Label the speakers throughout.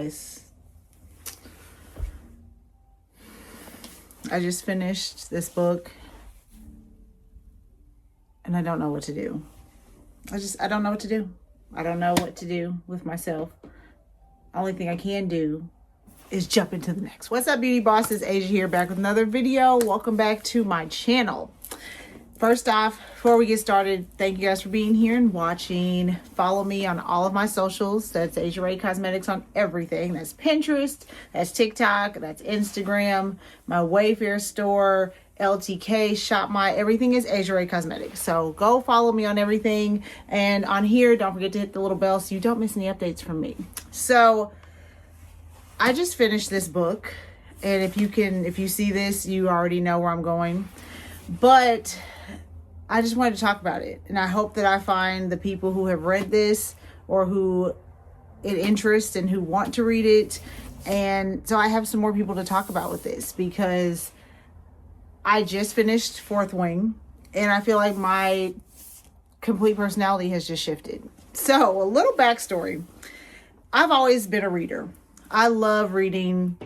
Speaker 1: guys, I just finished this book and I don't know what to do. I don't know what to do. I don't know what to do with myself. Only thing I can do is jump into the next. What's up, beauty bosses? Asia here, back with another video. Welcome back to my channel. First off, before we get started, thank you guys for being here and watching. Follow me on all of my socials. That's Asia Ray Cosmetics on everything. That's Pinterest, that's TikTok, that's Instagram, my Wayfair store, LTK, Shop My, everything is Asia Ray Cosmetics. So go follow me on everything. And on here, don't forget to hit the little bell so you don't miss any updates from me. So I just finished this book. And if you see this, you already know where I'm going. But I just wanted to talk about it. And I hope that I find the people who have read this or who it interests and who want to read it. And so I have some more people to talk about with this, because I just finished Fourth Wing and I feel like my complete personality has just shifted. So a little backstory. I've always been a reader. I love reading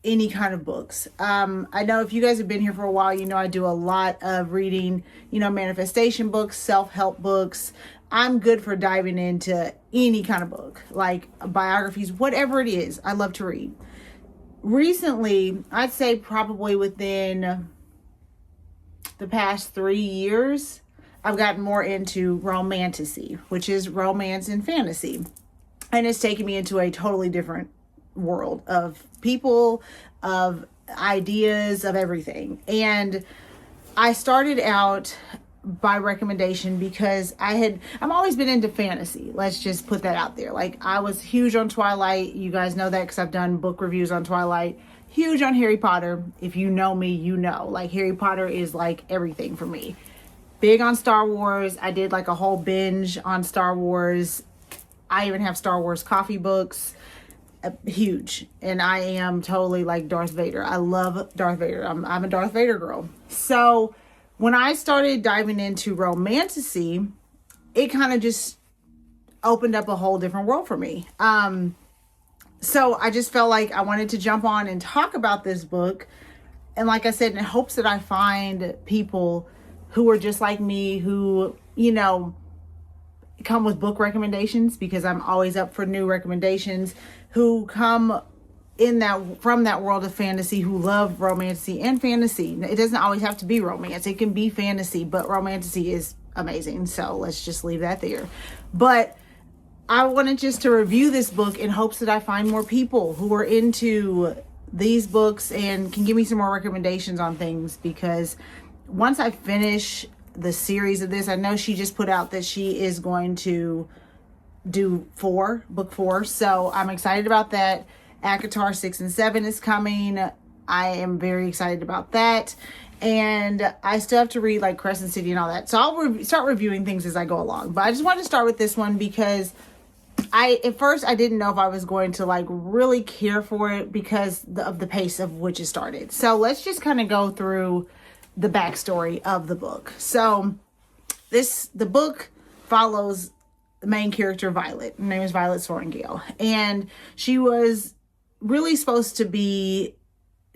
Speaker 1: any kind of books. I know if you guys have been here for a while, you know I do a lot of reading, manifestation books, self-help books. I'm good for diving into any kind of book, like biographies, whatever it is. I love to read. Recently, I'd say probably within the past 3 years, I've gotten more into romantasy, which is romance and fantasy. And it's taken me into a totally different world of people, of ideas, of everything. And I started out by recommendation because I've always been into fantasy. Let's just put that out there. Like, I was huge on Twilight. You guys know that because I've done book reviews on Twilight. Huge on Harry Potter. If you know me, you know. Like, Harry Potter is like everything for me. Big on Star Wars. I did like a whole binge on Star Wars. I even have Star Wars coffee books. Huge. And I am totally like Darth Vader. I love Darth Vader. I'm a Darth Vader girl. So when I started diving into romantasy, it kind of just opened up a whole different world for me. So I just felt like I wanted to jump on and talk about this book. And like I said, in hopes that I find people who are just like me, who, come with book recommendations, because I'm always up for new recommendations, who come from that world of fantasy, who love romantasy and fantasy. It doesn't always have to be romance. It can be fantasy, but romantasy is amazing. So let's just leave that there. But I wanted just to review this book in hopes that I find more people who are into these books and can give me some more recommendations on things, because once I finish the series of this, I know she just put out that she is going to do book 4. So I'm excited about that. ACOTAR 6 and 7 is coming. I am very excited about that. And I still have to read like Crescent City and all that. So I'll start reviewing things as I go along. But I just wanted to start with this one because at first I didn't know if I was going to like really care for it because of the pace of which it started. So let's just kind of go through the backstory of the book. So the book follows the main character, Violet. Her name is Violet Sorrengail. And she was really supposed to be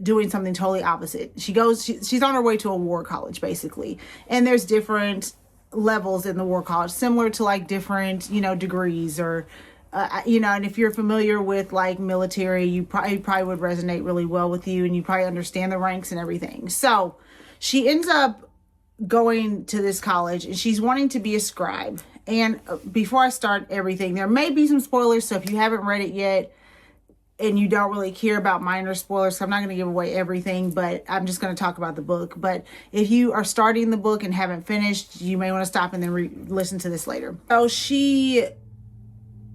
Speaker 1: doing something totally opposite. She's on her way to a war college, basically. And there's different levels in the war college, similar to like different, degrees or, and if you're familiar with like military, you probably would resonate really well with you, and you probably understand the ranks and everything. So she ends up going to this college and she's wanting to be a scribe. And before I start everything, there may be some spoilers. So if you haven't read it yet and you don't really care about minor spoilers, I'm not going to give away everything, but I'm just going to talk about the book. But if you are starting the book and haven't finished, you may want to stop and then listen to this later. So she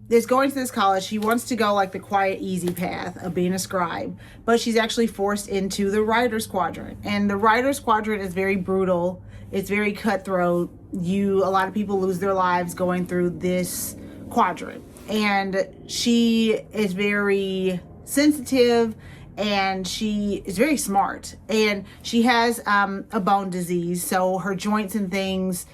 Speaker 1: is going to this college. She wants to go like the quiet, easy path of being a scribe, but she's actually forced into the writer's quadrant. And the writer's quadrant is very brutal. It's very cutthroat. A lot of people lose their lives going through this quadrant. And she is very sensitive and she is very smart. And she has a bone disease. So her joints and things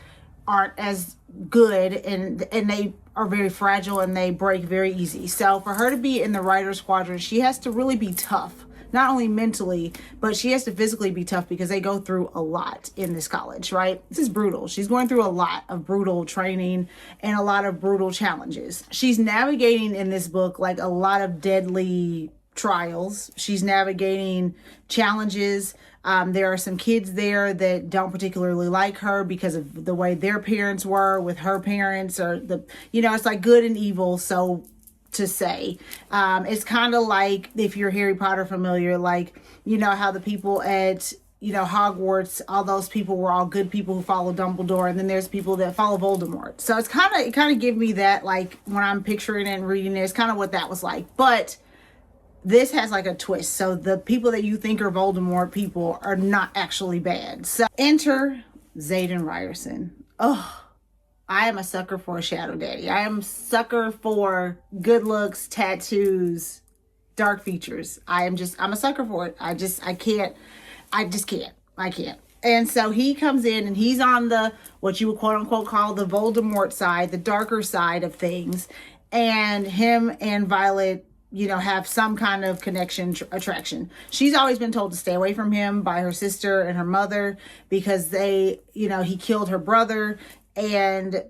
Speaker 1: aren't as good, and they are very fragile and they break very easy. So for her to be in the writer's quadrant, she has to really be tough, not only mentally, but she has to physically be tough because they go through a lot in this college, right? This is brutal. She's going through a lot of brutal training and a lot of brutal challenges. She's navigating in this book like a lot of deadly trials. She's navigating challenges. There are some kids there that don't particularly like her because of the way their parents were with her parents, or it's like good and evil, so to say. It's kind of like, if you're Harry Potter familiar, like, how the people at, Hogwarts, all those people were all good people who follow Dumbledore, and then there's people that follow Voldemort. So it kind of give me that, like, when I'm picturing it and reading it, it's kind of what that was like. But this has like a twist. So the people that you think are Voldemort people are not actually bad. So enter Xaden Ryerson. Oh, I am a sucker for a shadow daddy. I am a sucker for good looks, tattoos, dark features. I'm a sucker for it. I can't. And so he comes in and he's on the, what you would quote unquote call the Voldemort side, the darker side of things. And him and Violet, have some kind of connection, attraction. She's always been told to stay away from him by her sister and her mother because he killed her brother, and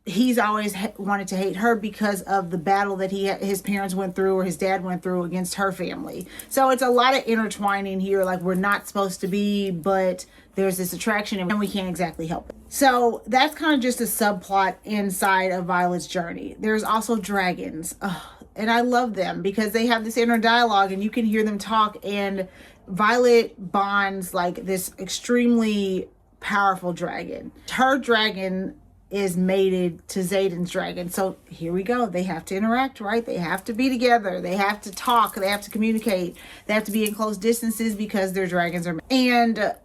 Speaker 1: he's always wanted to hate her because of the battle that his parents went through, or his dad went through, against her family. So it's a lot of intertwining here, like we're not supposed to be, but there's this attraction and we can't exactly help it. So that's kind of just a subplot inside of Violet's journey. There's also dragons. And I love them because they have this inner dialogue and you can hear them talk, and Violet bonds like this extremely powerful dragon. Her dragon is mated to Xaden's dragon. So here we go. They have to interact, right? They have to be together. They have to talk. They have to communicate. They have to be in close distances because their dragons are. And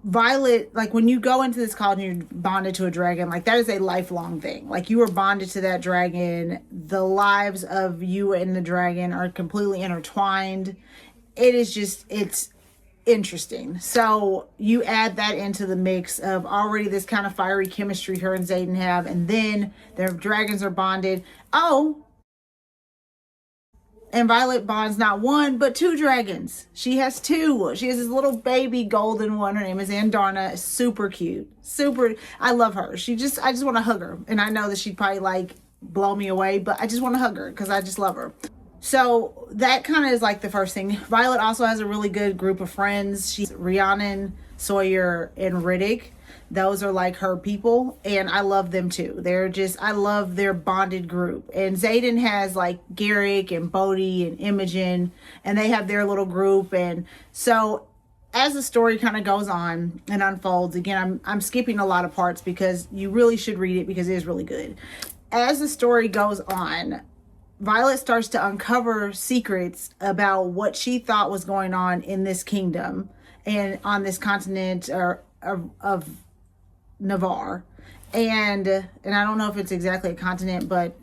Speaker 1: Violet, like when you go into this college and you're bonded to a dragon, like that is a lifelong thing. Like you are bonded to that dragon. The lives of you and the dragon are completely intertwined. It's interesting. So you add that into the mix of already this kind of fiery chemistry her and Xaden have, and then their dragons are bonded. And Violet bonds not one, but two dragons. She has two. She has this little baby golden one. Her name is Andarna. Super cute. I love her. I just want to hug her. And I know that she'd probably like blow me away, but I just want to hug her because I just love her. So that kind of is like the first thing. Violet also has a really good group of friends. She's Rhiannon, Sawyer, and Riddick. Those are like her people, and I love them too. I love their bonded group. And Xaden has like Garrick and Bodhi and Imogen, and they have their little group. And so as the story kind of goes on and unfolds, again, I'm skipping a lot of parts because you really should read it because it is really good. As the story goes on, Violet starts to uncover secrets about what she thought was going on in this kingdom and on this continent of Navarre. And I don't know if it's exactly a continent, but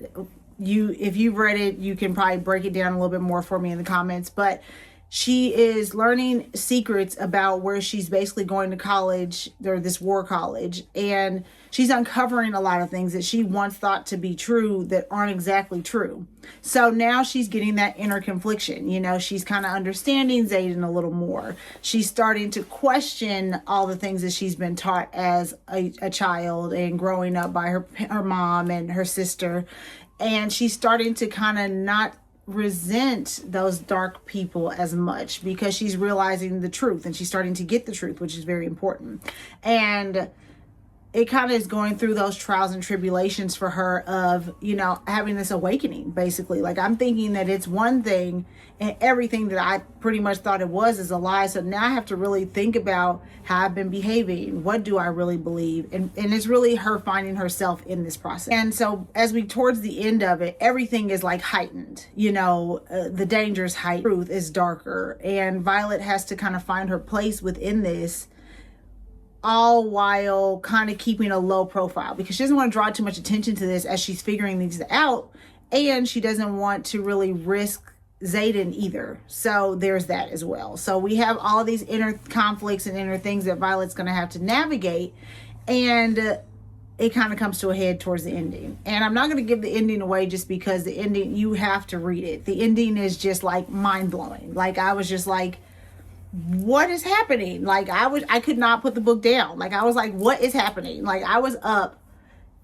Speaker 1: if you've read it, you can probably break it down a little bit more for me in the comments. But she is learning secrets about where she's basically going to college, or this war college, and she's uncovering a lot of things that she once thought to be true that aren't exactly true. So now she's getting that inner confliction. She's kind of understanding Xaden a little more. She's starting to question all the things that she's been taught as a child and growing up by her mom and her sister. And she's starting to kind of not resent those dark people as much because she's realizing the truth and she's starting to get the truth, which is very important. And it kind of is going through those trials and tribulations for her of, having this awakening, basically. Like, I'm thinking that it's one thing and everything that I pretty much thought it was is a lie. So now I have to really think about how I've been behaving. What do I really believe? And it's really her finding herself in this process. And so as we towards the end of it, everything is like heightened. The danger's height, truth is darker. And Violet has to kind of find her place within this, all while kind of keeping a low profile because she doesn't want to draw too much attention to this as she's figuring these out, and she doesn't want to really risk Xaden either. So there's that as well. So we have all of these inner conflicts and inner things that Violet's going to have to navigate, And it kind of comes to a head towards the ending. And I'm not going to give the ending away just because the ending, you have to read it. The ending is just like mind-blowing. Like, I was just like, what is happening? Like, I could not put the book down. Like, I was like, what is happening? Like, I was up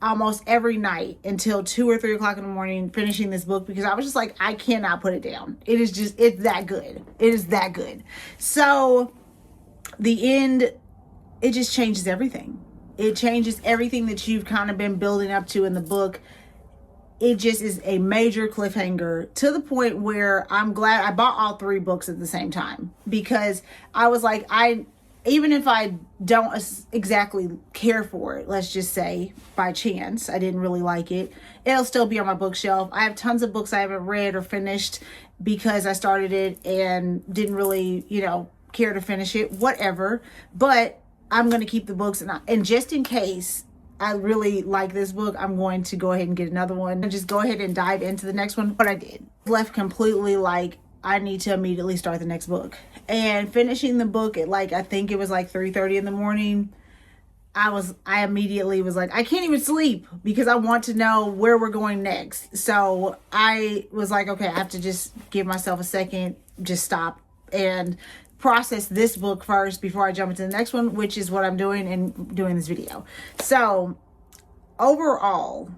Speaker 1: almost every night until 2 or 3 o'clock in the morning finishing this book, because I was just like, I cannot put it down. It is just, it's that good. It is that good. So the end, it just changes everything. It changes everything that you've kind of been building up to in the book. It just is a major cliffhanger, to the point where I'm glad I bought all 3 books at the same time, because I was like, even if I don't exactly care for it, let's just say by chance, I didn't really like it, it'll still be on my bookshelf. I have tons of books I haven't read or finished because I started it and didn't really, care to finish it, whatever. But I'm going to keep the books, and just in case I really like this book, I'm going to go ahead and get another one and just go ahead and dive into the next one. But I did. Left completely like, I need to immediately start the next book. And finishing the book at I think it was 3:30 in the morning, I immediately was like, I can't even sleep because I want to know where we're going next. So I was like, okay, I have to just give myself a second, just stop and process this book first before I jump into the next one, which is what I'm doing in doing this video. So overall,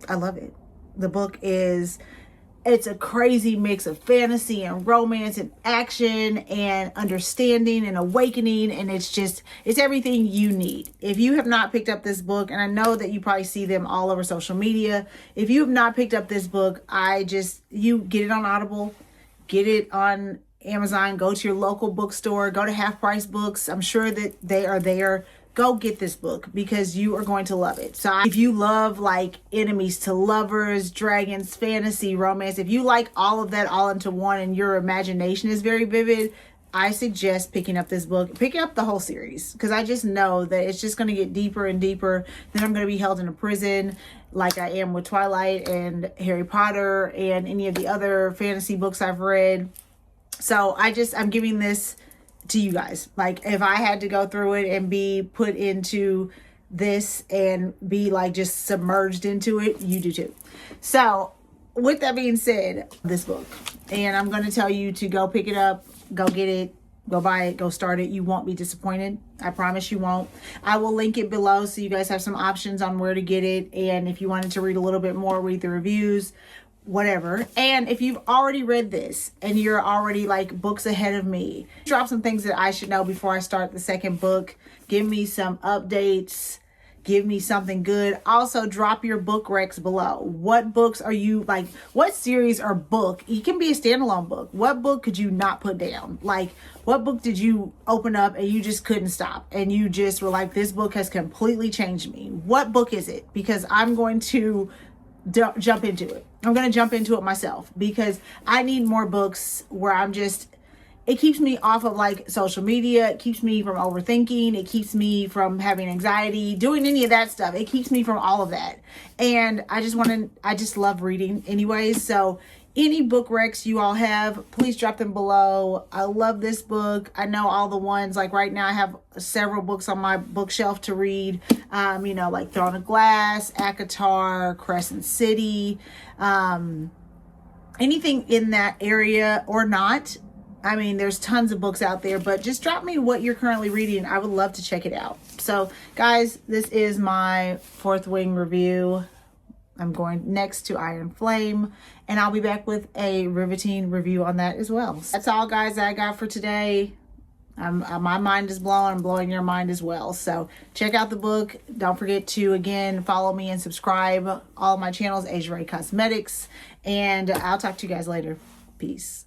Speaker 1: I love it. The book it's a crazy mix of fantasy and romance and action and understanding and awakening, and it's everything you need. If you have not picked up this book, and I know that you probably see them all over social media, if you have not picked up this book, you get it on Audible, get it on Amazon, go to your local bookstore, go to Half Price Books. I'm sure that they are there. Go get this book because you are going to love it. So if you love enemies to lovers, dragons, fantasy, romance, if you like all of that all into one and your imagination is very vivid, I suggest picking up this book, picking up the whole series, because I just know that it's just going to get deeper and deeper. Then I'm going to be held in a prison like I am with Twilight and Harry Potter and any of the other fantasy books I've read. So I'm giving this to you guys. If I had to go through it and be put into this and be just submerged into it, you do too. So with that being said, this book, and I'm going to tell you to go pick it up, go get it, go buy it, go start it. You won't be disappointed. I promise you won't. I will link it below so you guys have some options on where to get it. And if you wanted to read a little bit more, read the reviews, whatever. And if you've already read this and you're already books ahead of me, drop some things that I should know before I start the second book. Give me some updates. Give me something good. Also, drop your book recs below. What books are you what series or book? It can be a standalone book. What book could you not put down? What book did you open up and you just couldn't stop? And you just were like, this book has completely changed me. What book is it? Because I'm going to jump into it. I'm going to jump into it myself because I need more books where it keeps me off of social media. It keeps me from overthinking. It keeps me from having anxiety, doing any of that stuff. It keeps me from all of that. And I just love reading anyways. So any book recs you all have, please drop them below. I love this book. I know all the ones, right now I have several books on my bookshelf to read, Throne of Glass, ACOTAR, Crescent City, anything in that area or not. I mean, there's tons of books out there, but just drop me what you're currently reading. I would love to check it out. So guys, this is my Fourth Wing review. I'm going next to Iron Flame, and I'll be back with a riveting review on that as well. That's all, guys, that I got for today. My mind is blown. I'm blowing your mind as well. So check out the book. Don't forget to, again, follow me and subscribe. All my channels, Asia Ray Cosmetics. And I'll talk to you guys later. Peace.